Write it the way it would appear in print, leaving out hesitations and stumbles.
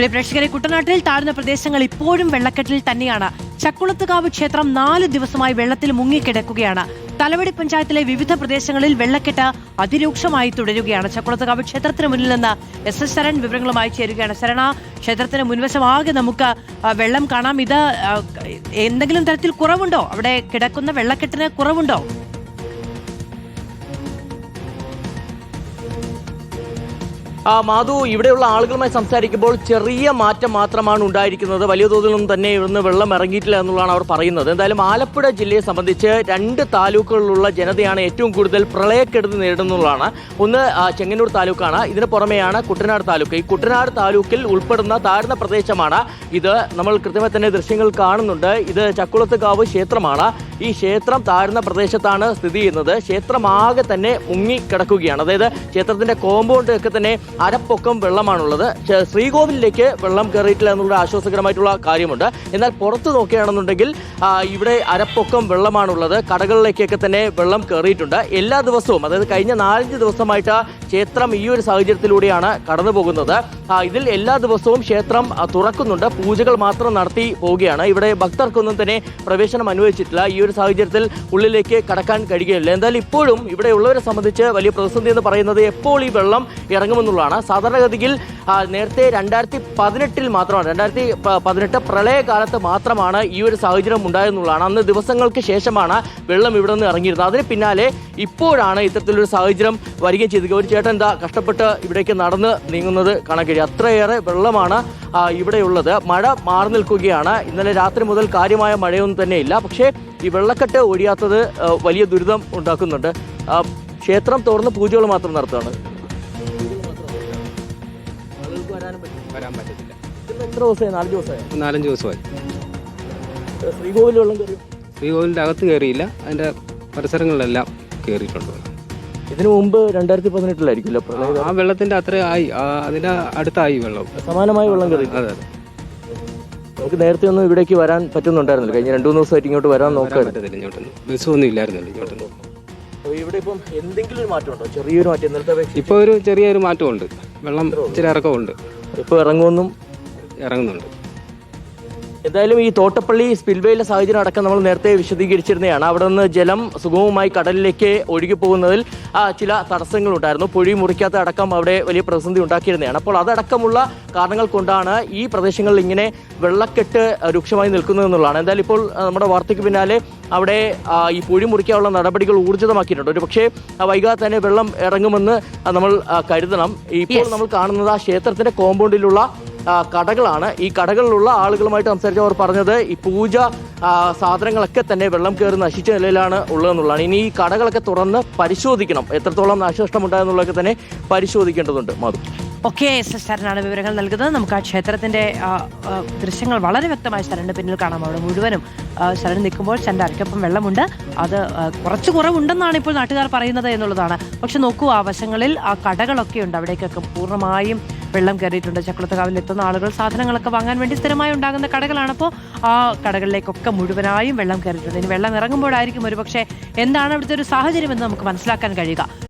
പ്രിയ പ്രേക്ഷകരെ, കുട്ടനാട്ടിൽ താഴ്ന്ന പ്രദേശങ്ങൾ ഇപ്പോഴും വെള്ളക്കെട്ടിൽ തന്നെയാണ്. ചക്കുളത്തുകാവ് ക്ഷേത്രം 4 ദിവസമായി വെള്ളത്തിൽ മുങ്ങിക്കിടക്കുകയാണ്. തലവടി പഞ്ചായത്തിലെ വിവിധ പ്രദേശങ്ങളിൽ വെള്ളക്കെട്ട് അതിരൂക്ഷമായി തുടരുകയാണ്. ചക്കുളത്തുകാവ് ക്ഷേത്രത്തിന് മുന്നിൽ നിന്ന് എസ് ശരൺ വിവരങ്ങളുമായി ചേരുകയാണ്. ശരണ, ക്ഷേത്രത്തിന് മുൻവശമാകെ നമുക്ക് വെള്ളം കാണാം. ഇത് എന്തെങ്കിലും തരത്തിൽ കുറവുണ്ടോ? അവിടെ കിടക്കുന്ന വെള്ളക്കെട്ടിന് കുറവുണ്ടോ? മാധു, ഇവിടെയുള്ള ആളുകളുമായി സംസാരിക്കുമ്പോൾ ചെറിയ മാറ്റം മാത്രമാണ് ഉണ്ടായിരിക്കുന്നത്. വലിയ തോതിലൊന്നും തന്നെ ഇവിടുന്ന് വെള്ളം ഇറങ്ങിയിട്ടില്ല എന്നുള്ളതാണ് അവർ പറയുന്നത്. എന്തായാലും ആലപ്പുഴ ജില്ലയെ സംബന്ധിച്ച് 2 താലൂക്കുകളിലുള്ള ജനതയാണ് ഏറ്റവും കൂടുതൽ പ്രളയക്കെടുതി നേരിടുന്നതാണ്. ഒന്ന് ചെങ്ങന്നൂർ താലൂക്കാണ്, ഇതിന് പുറമെയാണ് കുട്ടനാട് താലൂക്ക്. ഈ കുട്ടനാട് താലൂക്കിൽ ഉൾപ്പെടുന്ന താഴ്ന്ന പ്രദേശമാണ് ഇത്. നമ്മൾ കൃത്യമായി തന്നെ ദൃശ്യങ്ങൾ കാണുന്നുണ്ട്. ഇത് ചക്കുളത്തുകാവ് ക്ഷേത്രമാണ്. ഈ ക്ഷേത്രം താഴ്ന്ന പ്രദേശത്താണ് സ്ഥിതി ചെയ്യുന്നത്. ക്ഷേത്രമാകെ തന്നെ മുങ്ങിക്കിടക്കുകയാണ്. അതായത് ക്ഷേത്രത്തിന്റെ കോമ്പൗണ്ട് ഒക്കെ തന്നെ അരപ്പൊക്കം വെള്ളമാണുള്ളത്. ശ്രീകോവിലേക്ക് വെള്ളം കയറിയിട്ടില്ല എന്നുള്ള ആശ്വാസകരമായിട്ടുള്ള കാര്യമുണ്ട്. എന്നാൽ പുറത്ത് നോക്കുകയാണെന്നുണ്ടെങ്കിൽ ഇവിടെ അരപ്പൊക്കം വെള്ളമാണുള്ളത്. കടകളിലേക്കൊക്കെ തന്നെ വെള്ളം കയറിയിട്ടുണ്ട്. എല്ലാ ദിവസവും, അതായത് കഴിഞ്ഞ 4-5 ദിവസമായിട്ട് ക്ഷേത്രം ഈ ഒരു സാഹചര്യത്തിലൂടെയാണ് കടന്നു പോകുന്നത്. ഇതിൽ എല്ലാ ദിവസവും ക്ഷേത്രം തുറക്കുന്നുണ്ട്, പൂജകൾ മാത്രം നടത്തി പോവുകയാണ്. ഇവിടെ ഭക്തർക്കൊന്നും തന്നെ പ്രവേശനം അനുവദിച്ചിട്ടില്ല. ഈ ഒരു സാഹചര്യത്തിൽ ഉള്ളിലേക്ക് കടക്കാൻ കഴിയുകയില്ല. എന്തായാലും ഇപ്പോഴും ഇവിടെ ഉള്ളവരെ സംബന്ധിച്ച് വലിയ പ്രതിസന്ധി എന്ന് പറയുന്നത് എപ്പോൾ ഈ വെള്ളം ഇറങ്ങുമെന്നുള്ളതാണ്. സാധാരണഗതിയിൽ നേരത്തെ 2018 മാത്രമാണ്, 2018 പ്രളയകാലത്ത് മാത്രമാണ് ഈ ഒരു സാഹചര്യം ഉണ്ടായെന്നുള്ളതാണ്. അന്ന് ദിവസങ്ങൾക്ക് ശേഷമാണ് വെള്ളം ഇവിടെ നിന്ന് ഇറങ്ങിയിരുന്നത്. അതിന് പിന്നാലെ ഇപ്പോഴാണ് ഇത്തരത്തിലൊരു സാഹചര്യം വരികയും ചെയ്തത്. ഒരു ചേട്ടൻ എന്താ കഷ്ടപ്പെട്ട് ഇവിടേക്ക് നടന്ന് നീങ്ങുന്നത് കാണാൻ കഴിയും. അത്രയേറെ വെള്ളമാണ് ഇവിടെയുള്ളത്. മഴ മാറി നിൽക്കുകയാണ്. ഇന്നലെ രാത്രി മുതൽ കാര്യമായ മഴയൊന്നും തന്നെ ഇല്ല. പക്ഷേ ഈ വെള്ളക്കെട്ട് ഒഴിയാത്തത് വലിയ ദുരിതം ഉണ്ടാക്കുന്നുണ്ട്. ക്ഷേത്രം തുറന്ന് പൂജകൾ മാത്രം നടത്തുകയാണ്. വരാൻ പറ്റത്തില്ല. എത്ര ദിവസമായി? 4 ദിവസമായി. 4-5 ദിവസമായി. ശ്രീകോവിൽ വെള്ളം കയറി? ശ്രീകോവിലിൻ്റെ അകത്ത് കയറിയില്ല, അതിൻ്റെ പരിസരങ്ങളിലെല്ലാം കയറിയിട്ടുണ്ട്. ഇതിനു മുമ്പ് 2018-ലായിരിക്കുമല്ലോ പ്രളയം. ആ വെള്ളത്തിൻ്റെ അത്ര ആയി, അതിൻ്റെ അടുത്തായി വെള്ളം, സമാനമായ വെള്ളം കയറി. അതെ. നമുക്ക് നേരത്തെ ഒന്നും ഇവിടേക്ക് വരാൻ പറ്റുന്നുണ്ടായിരുന്നില്ല. കഴിഞ്ഞ 2-3 ദിവസമായിട്ട് ഇങ്ങോട്ട് വരാൻ നോക്കാൻ പറ്റത്തില്ല. ഇങ്ങോട്ടൊന്നും ബസ്സൊന്നും ഇല്ലായിരുന്നല്ലോ ഇങ്ങോട്ടൊന്നും. ഇവിടെ ഇപ്പം എന്തെങ്കിലും ഒരു മാറ്റമുണ്ടോ? ചെറിയൊരു മാറ്റം ഇന്നലത്തെ ഇപ്പോൾ ഒരു ചെറിയൊരു മാറ്റമുണ്ട്. വെള്ളം ഇച്ചിരി ഇറക്കമുണ്ട്. ഇപ്പോൾ ഇറങ്ങുന്നുണ്ട്. എന്തായാലും ഈ തോട്ടപ്പള്ളി സ്പിൽവേയിലെ സാഹചര്യം അടക്കം നമ്മൾ നേരത്തെ വിശദീകരിച്ചിരുന്നതാണ്. അവിടെ നിന്ന് ജലം സുഗമമായി കടലിലേക്ക് ഒഴുകി പോകുന്നതിൽ ചില തടസ്സങ്ങളുണ്ടായിരുന്നു. പൊഴി മുറിക്കാത്ത അടക്കം അവിടെ വലിയ പ്രതിസന്ധി ഉണ്ടാക്കിയിരുന്നതാണ്. അപ്പോൾ അതടക്കമുള്ള കാരണങ്ങൾ കൊണ്ടാണ് ഈ പ്രദേശങ്ങളിൽ ഇങ്ങനെ വെള്ളക്കെട്ട് രൂക്ഷമായി നിൽക്കുന്നത് എന്നുള്ളതാണ്. എന്തായാലും ഇപ്പോൾ നമ്മുടെ വാർത്തയ്ക്ക് പിന്നാലെ അവിടെ ഈ പൊഴി മുറിക്കാനുള്ള നടപടികൾ ഊർജിതമാക്കിയിട്ടുണ്ട്. ഒരു പക്ഷേ വൈകാതെ തന്നെ വെള്ളം ഇറങ്ങുമെന്ന് നമ്മൾ കരുതണം. ഇപ്പോൾ നമ്മൾ കാണുന്നത് ആ ക്ഷേത്രത്തിന്റെ കോമ്പൗണ്ടിലുള്ള കടകളാണ്. ഈ കടകളിലുള്ള ആളുകളുമായിട്ട് സംസാരിച്ചവർ പറഞ്ഞത് ഈ പൂജ സാധനങ്ങളൊക്കെ തന്നെ വെള്ളം കയറി നശിച്ച നിലയിലാണ് ഉള്ളതെന്നുള്ളതാണ്. ഇനി ഈ കടകളൊക്കെ തുറന്ന് പരിശോധിക്കണം, എത്രത്തോളം നാശനഷ്ടം ഉണ്ടായെന്നുള്ളതൊക്കെ തന്നെ പരിശോധിക്കേണ്ടതുണ്ട്. മാധു, ഓക്കെ, എസ് ശരനാണ് വിവരങ്ങൾ നൽകുന്നത്. നമുക്ക് ആ ക്ഷേത്രത്തിന്റെ ദൃശ്യങ്ങൾ വളരെ വ്യക്തമായി ശരണിന്റെ പിന്നിൽ കാണാം. അവിടെ മുഴുവനും ശരൺ നിൽക്കുമ്പോൾ ശരൻ്റെ അരയ്ക്കൊപ്പം വെള്ളമുണ്ട്. അത് കുറച്ച് കുറവുണ്ടെന്നാണ് ഇപ്പോൾ നാട്ടുകാർ പറയുന്നത് എന്നുള്ളതാണ്. പക്ഷെ നോക്കൂ, ആ വശങ്ങളിൽ ആ കടകളൊക്കെ ഉണ്ട്, അവിടേക്കൊക്കെ പൂർണ്ണമായും വെള്ളം കയറിയിട്ടുണ്ട്. ചക്കുളത്തുകാവിൽ എത്തുന്ന ആളുകൾ സാധനങ്ങളൊക്കെ വാങ്ങാൻ വേണ്ടി സ്ഥിരമായി ഉണ്ടാകുന്ന കടകളാണ്. അപ്പോൾ ആ കടകളിലേക്കൊക്കെ മുഴുവനായും വെള്ളം കയറിയിട്ടുണ്ട്. ഇനി വെള്ളം ഇറങ്ങുമ്പോഴായിരിക്കും ഒരുപക്ഷെ എന്താണ് അവിടുത്തെ ഒരു സാഹചര്യം എന്ന് നമുക്ക് മനസ്സിലാക്കാൻ കഴിയുക.